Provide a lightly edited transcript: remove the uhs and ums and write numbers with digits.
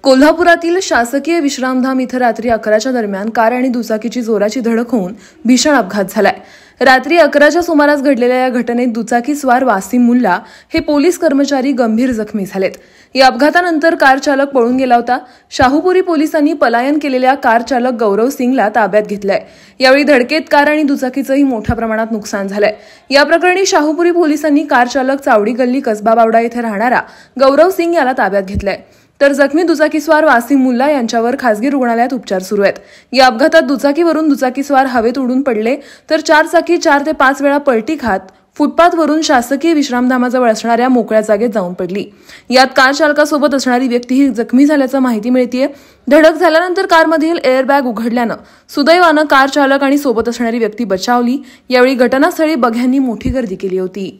कोल्हापुरातील शासकीय विश्रामधाम इथं रात्री 11च्या दरम्यान कार आणि दुचाकीची जोराची धडक होऊन भीषण अपघात झालाय। रात्री 11च्या सुमारास घडलेल्या या घटनेत दुचाकीस्वार वासिम मुल्ला हे पोलीस कर्मचारी गंभीर जखमी झालेत। या अपघातानंतर कार चालक पळून गेला होता। शाहूपुरी पोलिसांनी पलायन केलेल्या कार चालक गौरव सिंगला ताब्यात घेतलंय। यावेळी धडकेत कार आणि दुचाकीचंही मोठ्या प्रमाणात नुकसान झालंय। या प्रकरणी शाहूपुरी पोलिसांनी कार चालक चावडी गल्ली कसबा बावडा येथे राहणारा गौरव सिंग याला ताब्यात घेतलंय। तर जखमी दुचाकीस्वार वासिम मुल्ला यांच्यावर खासगी रुग्णालयात उपचार सुरू आहेत। या अपघातात दुचाकीवरून दुचाकीस्वार हवेत उडून पडले तर चारचाकी 4 ते 5 वेळा पलटी खात फुटपाथवरून शासकीय विश्रामधामाजवळ असणाऱ्या मोकळ्या जागेत जाऊन पडली। यात कार चालकासोबत असणारी व्यक्तीही जखमी झाल्याचं माहिती मिळतेय। धडक झाल्यानंतर कारमधील एअरबॅग उघडल्यानं सुदैवानं कार चालक आणि सोबत असणारी व्यक्ती बचावली। यावेळी घटनास्थळी बघ्यांनी मोठी गर्दी केली होती।